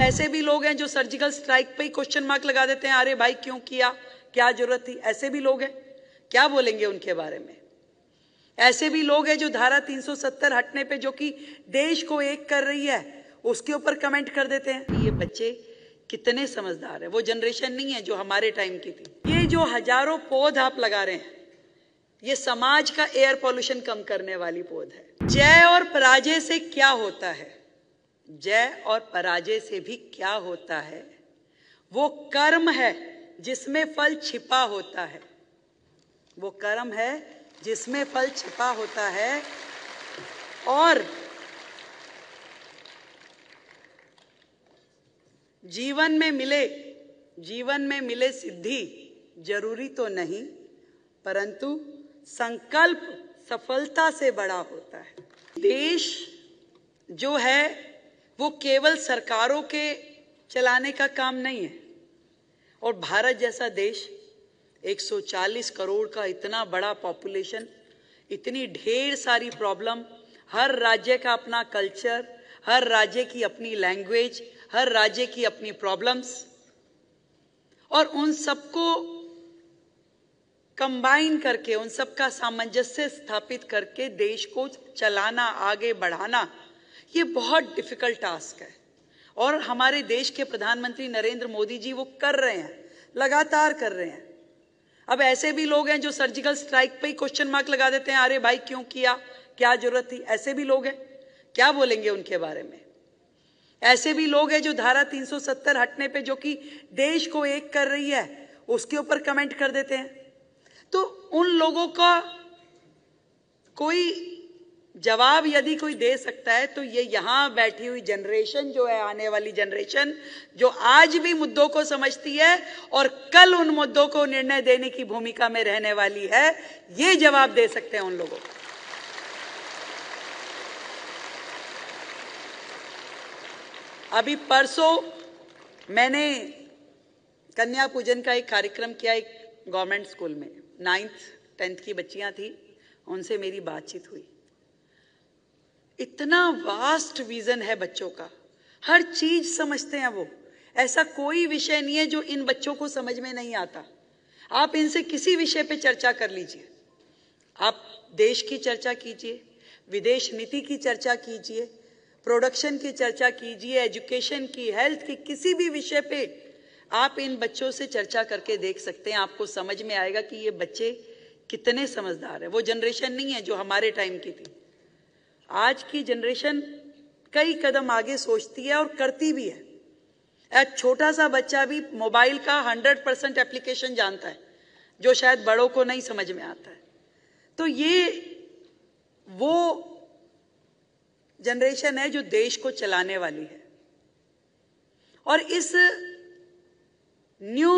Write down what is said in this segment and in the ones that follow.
ऐसे भी लोग हैं जो सर्जिकल स्ट्राइक पे ही क्वेश्चन मार्क लगा देते हैं, अरे भाई क्यों किया, क्या जरूरत थी। ऐसे भी लोग हैं, क्या बोलेंगे उनके बारे में। ऐसे भी लोग हैं जो धारा 370 हटने पे, जो कि देश को एक कर रही है, उसके ऊपर कमेंट कर देते हैं। ये बच्चे कितने समझदार हैं। वो जनरेशन नहीं है जो हमारे टाइम की थी। ये जो हजारों पौध आप लगा रहे हैं, ये समाज का एयर पॉल्यूशन कम करने वाली पौध है। जय और पराजय से क्या होता है, जय और पराजय से भी क्या होता है, वो कर्म है जिसमें फल छिपा होता है। वो कर्म है जिसमें फल छिपा होता है। और जीवन में मिले सिद्धि जरूरी तो नहीं, परंतु संकल्प सफलता से बड़ा होता है। देश जो है वो केवल सरकारों के चलाने का काम नहीं है। और भारत जैसा देश, 140 करोड़ का इतना बड़ा पॉपुलेशन, इतनी ढेर सारी प्रॉब्लम, हर राज्य का अपना कल्चर, हर राज्य की अपनी लैंग्वेज, हर राज्य की अपनी प्रॉब्लम्स, और उन सबको कंबाइन करके, उन सबका सामंजस्य स्थापित करके देश को चलाना, आगे बढ़ाना, ये बहुत डिफिकल्ट टास्क है। और हमारे देश के प्रधानमंत्री नरेंद्र मोदी जी वो कर रहे हैं, लगातार कर रहे हैं। अब ऐसे भी लोग हैं जो सर्जिकल स्ट्राइक पे ही क्वेश्चन मार्क लगा देते हैं, अरे भाई क्यों किया, क्या जरूरत थी। ऐसे भी लोग हैं, क्या बोलेंगे उनके बारे में। ऐसे भी लोग हैं जो धारा 370 हटने पे, जो कि देश को एक कर रही है, उसके ऊपर कमेंट कर देते हैं। तो उन लोगों का कोई जवाब यदि कोई दे सकता है तो ये यहां बैठी हुई जनरेशन जो है, आने वाली जनरेशन, जो आज भी मुद्दों को समझती है और कल उन मुद्दों को निर्णय देने की भूमिका में रहने वाली है, ये जवाब दे सकते हैं उन लोगों को। अभी परसों मैंने कन्या पूजन का एक कार्यक्रम किया एक गवर्नमेंट स्कूल में। 9th 10th की बच्चियां थी, उनसे मेरी बातचीत हुई। इतना वास्ट विजन है बच्चों का, हर चीज समझते हैं वो। ऐसा कोई विषय नहीं है जो इन बच्चों को समझ में नहीं आता। आप इनसे किसी विषय पे चर्चा कर लीजिए, आप देश की चर्चा कीजिए, विदेश नीति की चर्चा कीजिए, प्रोडक्शन की चर्चा कीजिए, एजुकेशन की, हेल्थ की, किसी भी विषय पे आप इन बच्चों से चर्चा करके देख सकते हैं। आपको समझ में आएगा कि ये बच्चे कितने समझदार हैं। वो जनरेशन नहीं है जो हमारे टाइम की थी। आज की जनरेशन कई कदम आगे सोचती है और करती भी है। एक छोटा सा बच्चा भी मोबाइल का 100% एप्लीकेशन जानता है, जो शायद बड़ों को नहीं समझ में आता है। तो ये वो जनरेशन है जो देश को चलाने वाली है। और इस न्यू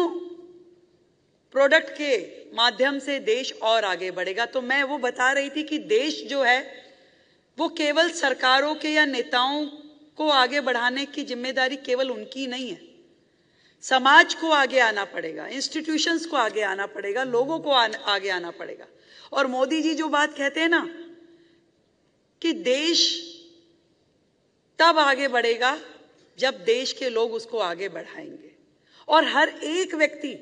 प्रोडक्ट के माध्यम से देश और आगे बढ़ेगा। तो मैं वो बता रही थी कि देश जो है वो केवल सरकारों के या नेताओं को आगे बढ़ाने की जिम्मेदारी केवल उनकी नहीं है। समाज को आगे आना पड़ेगा, इंस्टीट्यूशंस को आगे आना पड़ेगा, लोगों को आगे आना पड़ेगा। और मोदी जी जो बात कहते हैं ना कि देश तब आगे बढ़ेगा जब देश के लोग उसको आगे बढ़ाएंगे। और हर एक व्यक्ति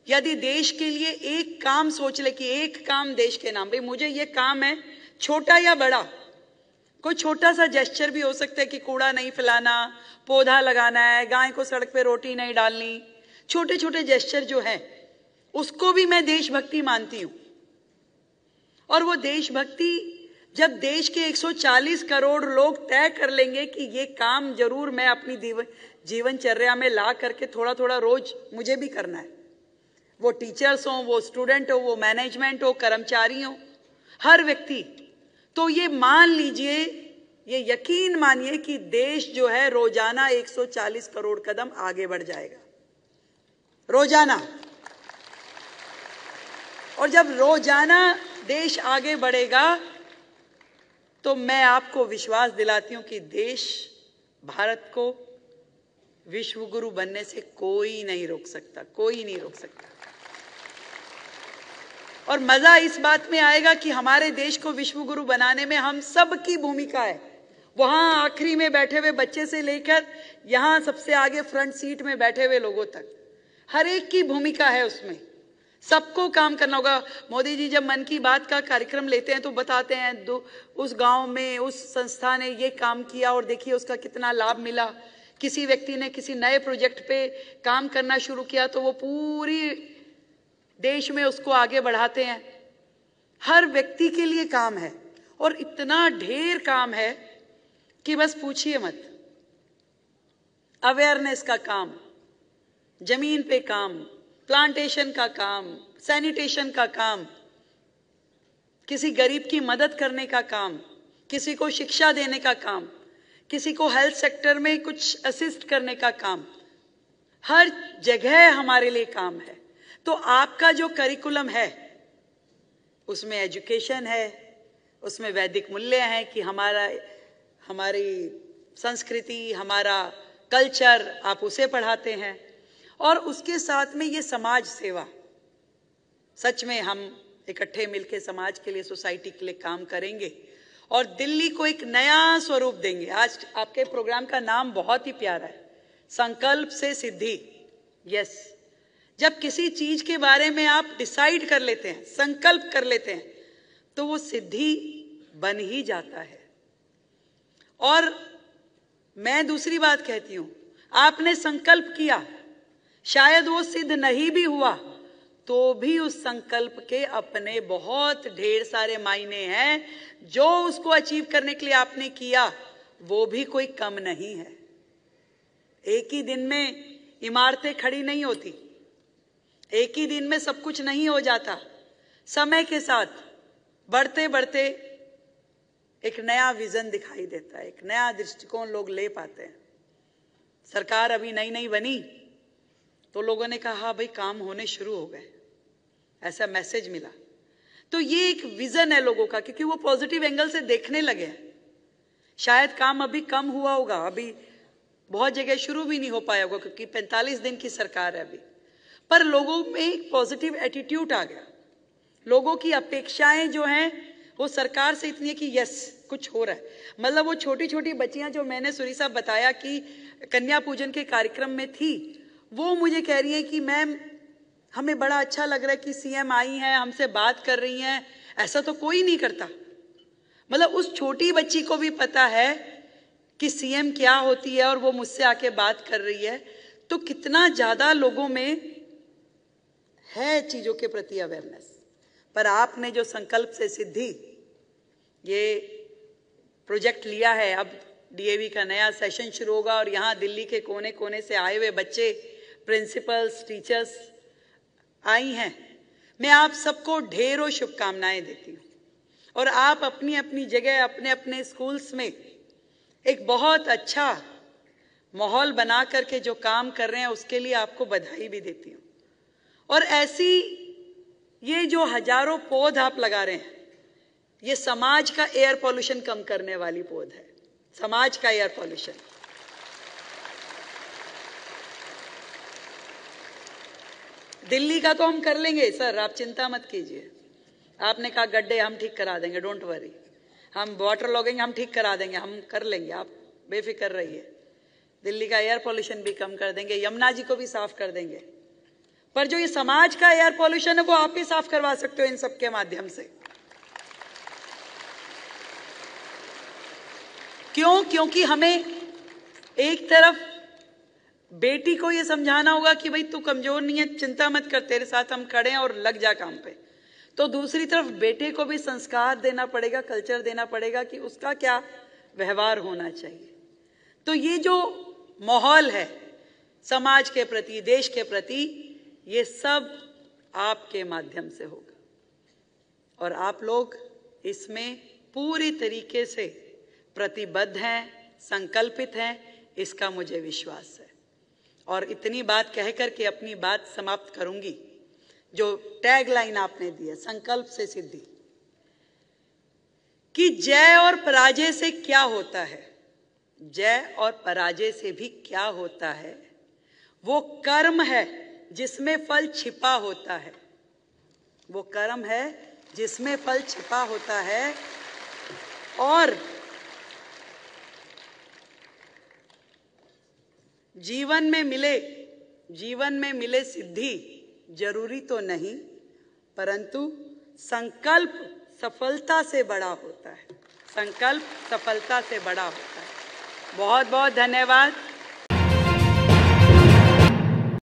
यदि देश के लिए एक काम सोच ले कि एक काम देश के नाम, भाई मुझे ये काम है, छोटा या बड़ा, कोई छोटा सा जेस्चर भी हो सकता है कि कूड़ा नहीं फैलाना, पौधा लगाना है, गाय को सड़क पे रोटी नहीं डालनी, छोटे छोटे जेस्चर जो है उसको भी मैं देशभक्ति मानती हूं। और वो देशभक्ति जब देश के 140 करोड़ लोग तय कर लेंगे कि ये काम जरूर मैं अपनी जीवनचर्या में ला करके थोड़ा थोड़ा रोज मुझे भी करना है, वो टीचर्स हो, वो स्टूडेंट हो, वो मैनेजमेंट हो, कर्मचारी हो, हर व्यक्ति, तो ये मान लीजिए, ये यकीन मानिए कि देश जो है रोजाना 140 करोड़ कदम आगे बढ़ जाएगा, रोजाना। और जब रोजाना देश आगे बढ़ेगा तो मैं आपको विश्वास दिलाती हूं कि देश, भारत को विश्व गुरु बनने से कोई नहीं रोक सकता, कोई नहीं रोक सकता। और मजा इस बात में आएगा कि हमारे देश को विश्व गुरु बनाने में हम सब की भूमिका है। वहां आखिरी में बैठे हुए बच्चे से लेकर यहां सबसे आगे फ्रंट सीट में बैठे हुए लोगों तक, हर एक की भूमिका है उसमें, सबको काम करना होगा। मोदी जी जब मन की बात का कार्यक्रम लेते हैं तो बताते हैं उस गांव में उस संस्था ने ये काम किया और देखिए उसका कितना लाभ मिला। किसी व्यक्ति ने किसी नए प्रोजेक्ट पे काम करना शुरू किया तो वो पूरी देश में उसको आगे बढ़ाते हैं। हर व्यक्ति के लिए काम है और इतना ढेर काम है कि बस पूछिए मत। अवेयरनेस का काम, जमीन पे काम, प्लांटेशन का काम, सैनिटेशन का काम, किसी गरीब की मदद करने का काम, किसी को शिक्षा देने का काम, किसी को हेल्थ सेक्टर में कुछ असिस्ट करने का काम, हर जगह हमारे लिए काम है। तो आपका जो करिकुलम है उसमें एजुकेशन है, उसमें वैदिक मूल्य हैं कि हमारी संस्कृति, हमारा कल्चर, आप उसे पढ़ाते हैं। और उसके साथ में ये समाज सेवा, सच में हम इकट्ठे मिलकर समाज के लिए, सोसाइटी के लिए काम करेंगे और दिल्ली को एक नया स्वरूप देंगे। आज आपके प्रोग्राम का नाम बहुत ही प्यारा है, संकल्प से सिद्धि। यस, जब किसी चीज के बारे में आप डिसाइड कर लेते हैं, संकल्प कर लेते हैं, तो वो सिद्धि बन ही जाता है। और मैं दूसरी बात कहती हूं, आपने संकल्प किया, शायद वो सिद्ध नहीं भी हुआ तो भी उस संकल्प के अपने बहुत ढेर सारे मायने हैं। जो उसको अचीव करने के लिए आपने किया वो भी कोई कम नहीं है। एक ही दिन में इमारतें खड़ी नहीं होती, एक ही दिन में सब कुछ नहीं हो जाता। समय के साथ बढ़ते बढ़ते एक नया विजन दिखाई देता है, एक नया दृष्टिकोण लोग ले पाते हैं। सरकार अभी नई नई बनी तो लोगों ने कहा हाँ भाई काम होने शुरू हो गए, ऐसा मैसेज मिला। तो ये एक विजन है लोगों का, क्योंकि वो पॉजिटिव एंगल से देखने लगे हैं। शायद काम अभी कम हुआ होगा, अभी बहुत जगह शुरू भी नहीं हो पाया होगा क्योंकि 45 दिन की सरकार है अभी, पर लोगों में एक पॉजिटिव एटीट्यूड आ गया। लोगों की अपेक्षाएं जो हैं वो सरकार से इतनी है कि यस कुछ हो रहा है। मतलब वो छोटी छोटी बच्चियां जो मैंने सुरी साहब बताया कि कन्या पूजन के कार्यक्रम में थी, वो मुझे कह रही है कि मैम हमें बड़ा अच्छा लग रहा है कि सीएम आई हैं, हमसे बात कर रही हैं, ऐसा तो कोई नहीं करता। मतलब उस छोटी बच्ची को भी पता है कि सीएम क्या होती है और वो मुझसे आके बात कर रही है। तो कितना ज्यादा लोगों में है चीजों के प्रति अवेयरनेस। पर आपने जो संकल्प से सिद्धि ये प्रोजेक्ट लिया है, अब डीएवी का नया सेशन शुरू होगा और यहाँ दिल्ली के कोने कोने से आए हुए बच्चे, प्रिंसिपल्स, टीचर्स आई हैं। मैं आप सबको ढेरों शुभकामनाएं देती हूँ और आप अपनी अपनी जगह, अपने अपने स्कूल्स में एक बहुत अच्छा माहौल बना करके जो काम कर रहे हैं उसके लिए आपको बधाई भी देती हूँ। और ऐसी ये जो हजारों पौध आप लगा रहे हैं, ये समाज का एयर पॉल्यूशन कम करने वाली पौध है, समाज का एयर पॉल्यूशन। दिल्ली का तो हम कर लेंगे सर, आप चिंता मत कीजिए। आपने कहा गड्ढे हम ठीक करा देंगे, डोंट वरी। हम वाटर लॉगिंग हम ठीक करा देंगे, हम कर लेंगे, आप बेफिक्र रहिए। दिल्ली का एयर पॉल्यूशन भी कम कर देंगे, यमुना जी को भी साफ कर देंगे। पर जो ये समाज का एयर पॉल्यूशन है वो आप ही साफ करवा सकते हो इन सबके माध्यम से। क्यों? क्योंकि हमें एक तरफ बेटी को ये समझाना होगा कि भाई तू कमजोर नहीं है, चिंता मत कर, तेरे साथ हम खड़े हैं और लग जा काम पे। तो दूसरी तरफ बेटे को भी संस्कार देना पड़ेगा, कल्चर देना पड़ेगा कि उसका क्या व्यवहार होना चाहिए। तो ये जो माहौल है समाज के प्रति, देश के प्रति, ये सब आपके माध्यम से होगा और आप लोग इसमें पूरी तरीके से प्रतिबद्ध हैं, संकल्पित हैं, इसका मुझे विश्वास है। और इतनी बात कहकर के अपनी बात समाप्त करूंगी। जो टैगलाइन आपने दी है, संकल्प से सिद्धि, कि जय और पराजय से क्या होता है, जय और पराजय से भी क्या होता है, वो कर्म है जिसमें फल छिपा होता है। वो कर्म है जिसमें फल छिपा होता है। और जीवन में मिले सिद्धि जरूरी तो नहीं, परंतु संकल्प सफलता से बड़ा होता है। संकल्प सफलता से बड़ा होता है। बहुत बहुत धन्यवाद।